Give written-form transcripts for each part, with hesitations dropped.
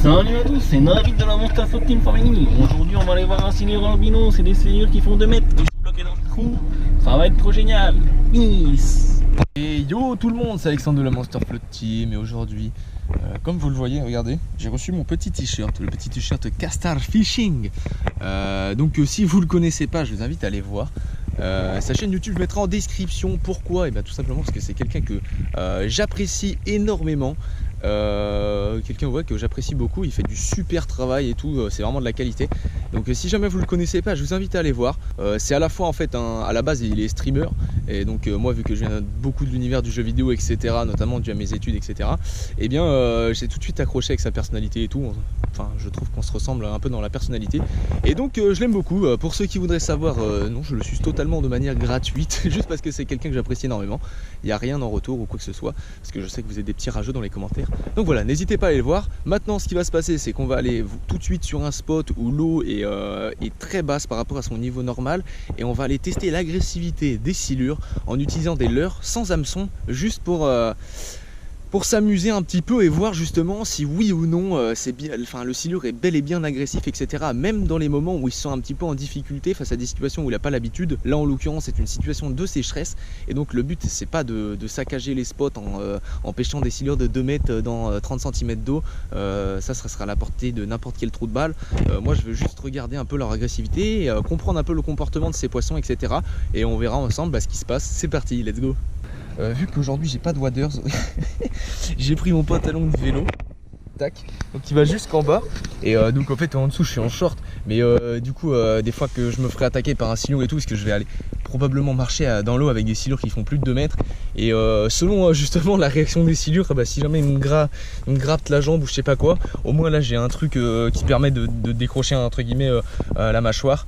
Salut à tous, c'est Navid de la Monster Float Team Family. Aujourd'hui, on va aller voir un silure albino. C'est des silures qui font 2 mètres. Ils sont bloqués dans le trou. Ça va être trop génial. Peace. Et yo tout le monde, c'est Alexandre de la Monster Float Team. Et aujourd'hui, comme vous le voyez, regardez, j'ai reçu mon petit t-shirt, le petit t-shirt Castar Fishing. Donc si vous le connaissez pas, je vous invite à aller voir. Sa chaîne YouTube, je mettrai en description. Pourquoi? Et bien tout simplement parce que c'est quelqu'un que j'apprécie énormément. Quelqu'un que j'apprécie beaucoup, il fait du super travail et tout, c'est vraiment de la qualité. Donc si jamais vous le connaissez pas, je vous invite à aller voir. C'est à la fois en fait à la base il est streamer, et donc moi vu que je viens beaucoup de l'univers du jeu vidéo etc, notamment dû à mes études etc, et bien j'ai tout de suite accroché avec sa personnalité et tout. Enfin je trouve qu'on se ressemble un peu dans la personnalité, et donc je l'aime beaucoup. Pour ceux qui voudraient savoir, non, je le suis totalement de manière gratuite juste parce que c'est quelqu'un que j'apprécie énormément. Il n'y a rien en retour ou quoi que ce soit, parce que je sais que vous êtes des petits rageux dans les commentaires. Donc voilà, n'hésitez pas à aller le voir. Maintenant ce qui va se passer, c'est qu'on va aller tout de suite sur un spot où l'eau est très basse par rapport à son niveau normal, et on va aller tester l'agressivité des silures en utilisant des leurres sans hameçon, juste pour s'amuser un petit peu et voir justement si oui ou non le silure est bel et bien agressif etc, même dans les moments où il se sent un petit peu en difficulté face à des situations où il n'a pas l'habitude. Là en l'occurrence c'est une situation de sécheresse, et donc le but c'est pas de saccager les spots en pêchant des silures de 2 mètres dans 30 cm d'eau. Ça sera à la portée de n'importe quel trou de balle. Moi je veux juste regarder un peu leur agressivité, comprendre un peu le comportement de ces poissons etc, et on verra ensemble ce qui se passe. C'est parti, let's go. Vu qu'aujourd'hui j'ai pas de waders, j'ai pris mon pantalon de vélo, tac, donc il va jusqu'en bas, et donc en fait en dessous je suis en short, mais du coup des fois que je me ferai attaquer par un silure et tout, parce que je vais aller probablement marcher dans l'eau avec des silures qui font plus de 2 mètres, et selon justement la réaction des silures, si jamais ils me grattent la jambe ou je sais pas quoi, au moins là j'ai un truc qui permet de décrocher entre guillemets la mâchoire.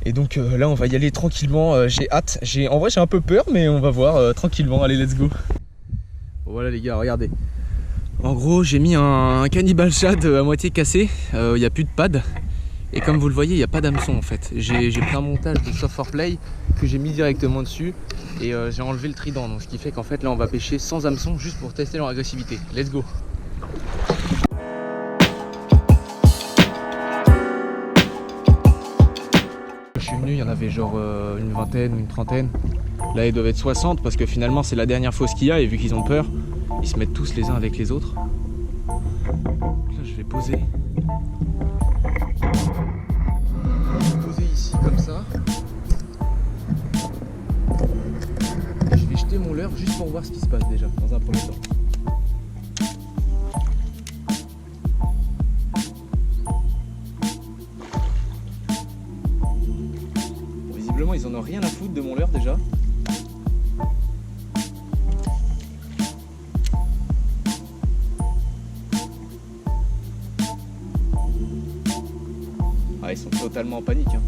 Et donc là on va y aller tranquillement, j'ai hâte, en vrai j'ai un peu peur, mais on va voir tranquillement. Allez, let's go. Voilà les gars, regardez. En gros j'ai mis un cannibal shad à moitié cassé, il n'y a plus de pad, et comme vous le voyez il n'y a pas d'hameçon en fait. J'ai pris un montage de Soft for Play que j'ai mis directement dessus, et j'ai enlevé le trident, donc ce qui fait qu'en fait là on va pêcher sans hameçon juste pour tester leur agressivité. Let's go. Je suis venu, il y en avait genre une vingtaine ou une trentaine. Là ils doivent être 60 parce que finalement c'est la dernière fosse qu'il y a, et vu qu'ils ont peur, ils se mettent tous les uns avec les autres. Là je vais poser. Ici comme ça. Je vais jeter mon leurre juste pour voir ce qui se passe déjà dans un premier temps. Visiblement ils en ont rien à foutre de mon leurre déjà. Ah, ils sont totalement en panique hein.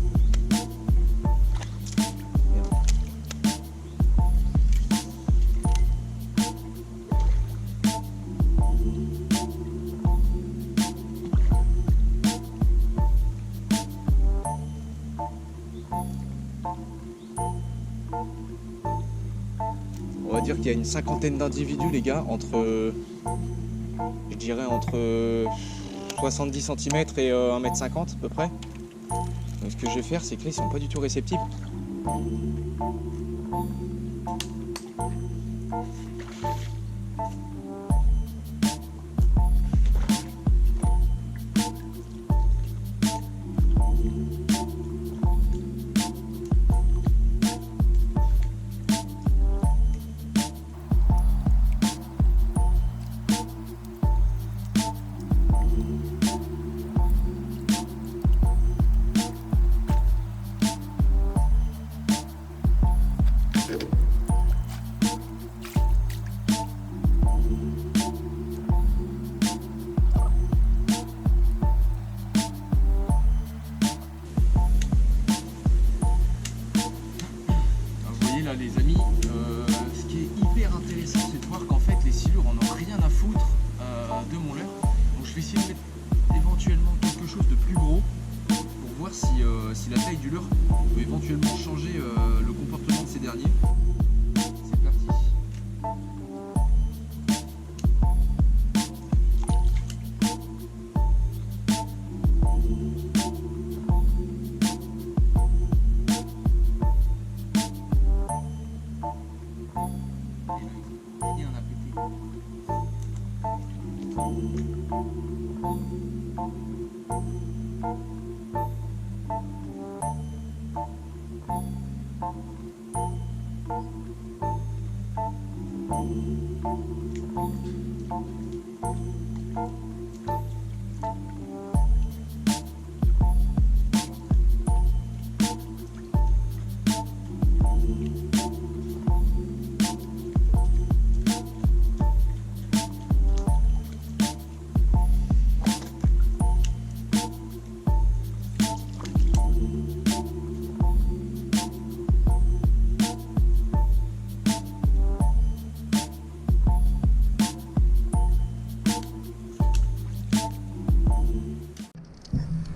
On va dire qu'il y a une cinquantaine d'individus les gars, je dirais entre 70 cm et 1,50 m à peu près. Donc ce que je vais faire c'est que là ils sont pas du tout réceptifs. Là les amis, ce qui est hyper intéressant c'est de voir qu'en fait les silures en ont rien à foutre de mon leurre. Donc je vais essayer de mettre éventuellement quelque chose de plus gros pour voir si la taille du leurre peut éventuellement changer le comportement de ces derniers. C'est parti.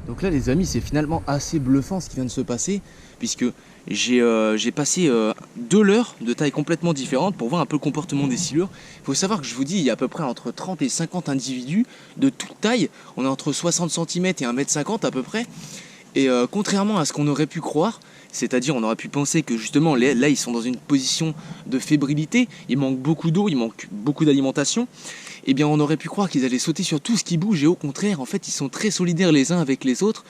Donc là les amis, c'est finalement assez bluffant ce qui vient de se passer, puisque j'ai passé 2 leurres de taille complètement différente pour voir un peu le comportement des silures. Il faut savoir que je vous dis, il y a à peu près entre 30 et 50 individus de toute taille. On est entre 60 cm et 1,50 m à peu près. Et contrairement à ce qu'on aurait pu croire, c'est-à-dire on aurait pu penser que justement là ils sont dans une position de fébrilité, il manque beaucoup d'eau, il manque beaucoup d'alimentation, eh bien on aurait pu croire qu'ils allaient sauter sur tout ce qui bouge, et au contraire en fait ils sont très solidaires les uns avec les autres,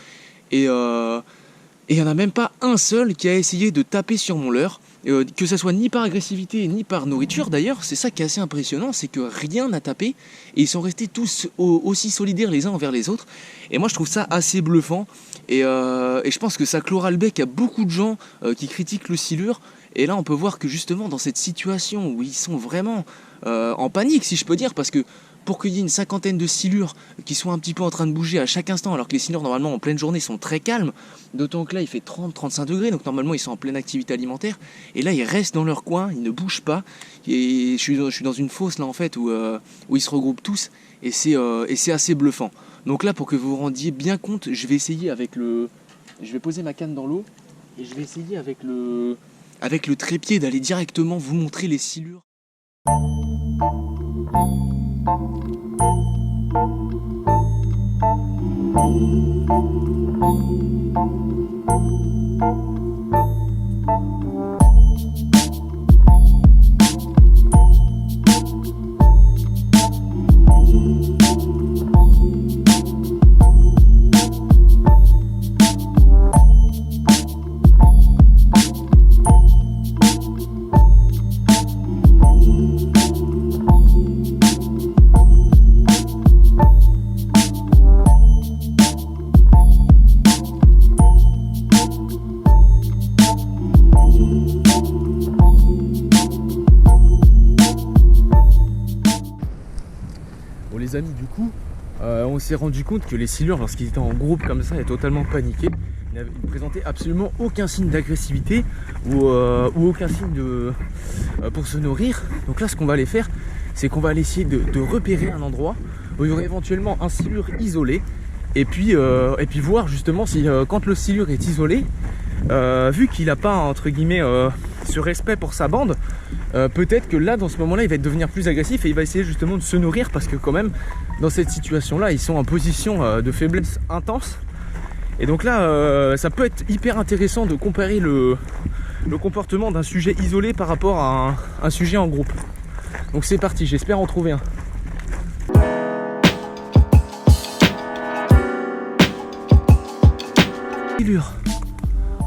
et il n'y en a même pas un seul qui a essayé de taper sur mon leurre, que ça soit ni par agressivité ni par nourriture d'ailleurs. C'est ça qui est assez impressionnant, c'est que rien n'a tapé et ils sont restés tous aussi solidaires les uns envers les autres, et moi je trouve ça assez bluffant, et je pense que ça clora le bec à beaucoup de gens qui critiquent le silure. Et là on peut voir que justement dans cette situation où ils sont vraiment en panique, si je peux dire, parce que pour qu'il y ait une cinquantaine de silures qui soient un petit peu en train de bouger à chaque instant, alors que les silures normalement en pleine journée sont très calmes, d'autant que là il fait 30-35 degrés, donc normalement ils sont en pleine activité alimentaire, et là ils restent dans leur coin, ils ne bougent pas, et je suis dans une fosse là en fait où ils se regroupent tous, et c'est assez bluffant. Donc là pour que vous vous rendiez bien compte, je vais poser ma canne dans l'eau, et je vais essayer avec le trépied d'aller directement vous montrer les silures. Bon les amis, du coup, on s'est rendu compte que les silures, lorsqu'ils étaient en groupe comme ça, étaient totalement paniqués. Ils ne présentaient absolument aucun signe d'agressivité ou aucun signe pour se nourrir. Donc là, ce qu'on va aller faire, c'est qu'on va aller essayer de repérer un endroit où il y aurait éventuellement un silure isolé, et puis voir justement si quand le silure est isolé, vu qu'il n'a pas entre guillemets ce respect pour sa bande, peut-être que là dans ce moment là il va devenir plus agressif et il va essayer justement de se nourrir, parce que quand même dans cette situation là ils sont en position de faiblesse intense. Et donc là ça peut être hyper intéressant de comparer le comportement d'un sujet isolé par rapport à un sujet en groupe. Donc c'est parti, j'espère en trouver un.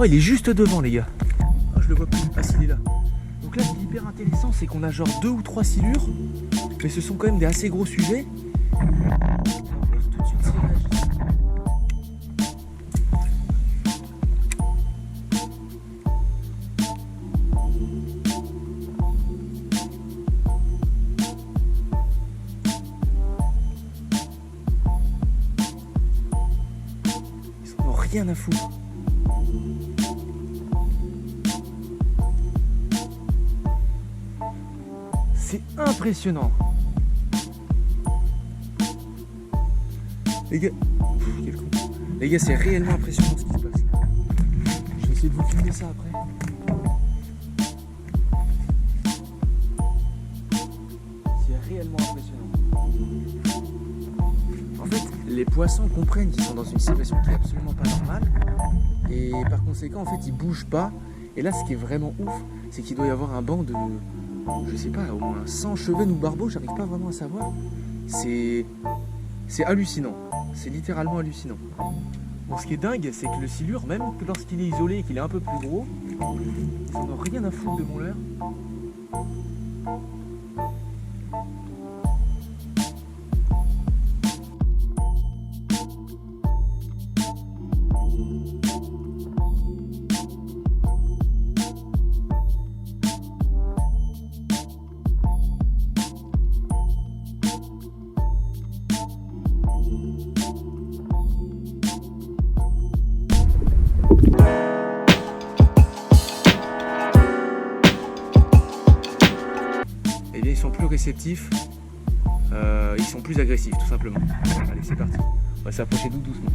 Oh, il est juste devant les gars. Oh, je le vois plus. Ah si, il est là. Donc là ce qui est hyper intéressant, c'est qu'on a genre 2 ou 3 silures, mais ce sont quand même des assez gros sujets. On va voir tout de suite s'ils réagissent. Ils en ont rien à foutre. C'est impressionnant. Les gars, quel con. Les gars, c'est réellement impressionnant ce qui se passe là. Je vais essayer de vous filmer ça après. C'est réellement impressionnant. En fait, les poissons comprennent qu'ils sont dans une situation qui est absolument pas normale, et par conséquent, en fait, ils bougent pas. Et là, ce qui est vraiment ouf, c'est qu'il doit y avoir un banc de, je sais pas, au moins 100 chevennes ou barbeaux, j'arrive pas vraiment à savoir. C'est C'est hallucinant, c'est littéralement hallucinant. Bon, ce qui est dingue, c'est que le silure, même que lorsqu'il est isolé et qu'il est un peu plus gros, ils en ont rien à foutre de mon leurre. Eh bien, ils sont plus réceptifs, ils sont plus agressifs, tout simplement. Allez, c'est parti. On va s'approcher d'eux doucement.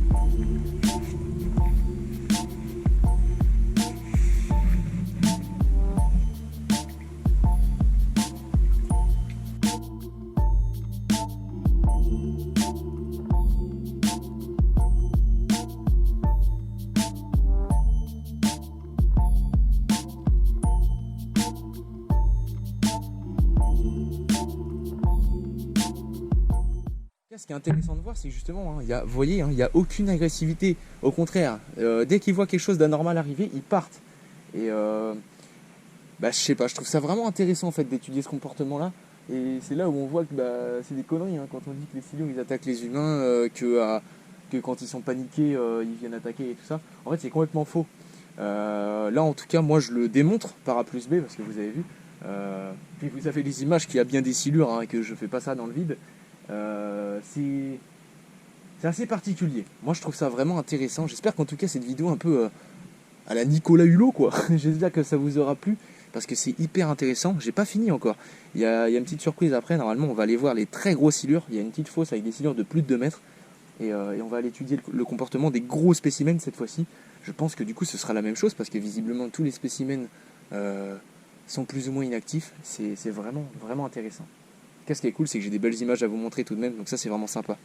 Ce qui est intéressant de voir, c'est que justement, vous voyez, il n'y a aucune agressivité. Au contraire, dès qu'ils voient quelque chose d'anormal arriver, ils partent. Et je sais pas, je trouve ça vraiment intéressant en fait d'étudier ce comportement-là. Et c'est là où on voit que c'est des conneries quand on dit que les silures ils attaquent les humains, que quand ils sont paniqués, ils viennent attaquer et tout ça. En fait, c'est complètement faux. Là, en tout cas, moi je le démontre par A plus B parce que vous avez vu. Puis vous avez les images qu'il y a bien des silures, que je fais pas ça dans le vide. C'est assez particulier. Moi je trouve ça vraiment intéressant. J'espère qu'en tout cas cette vidéo un peu à la Nicolas Hulot quoi. J'espère que ça vous aura plu parce que c'est hyper intéressant. J'ai pas fini encore. Il y a une petite surprise après. Normalement on va aller voir les très gros silures. Il y a une petite fosse avec des silures de plus de 2 mètres et on va aller étudier le comportement des gros spécimens cette fois-ci. Je pense que du coup ce sera la même chose parce que visiblement tous les spécimens sont plus ou moins inactifs. C'est vraiment, vraiment intéressant. Ce qui est cool, c'est que j'ai des belles images à vous montrer tout de même, donc ça c'est vraiment sympa.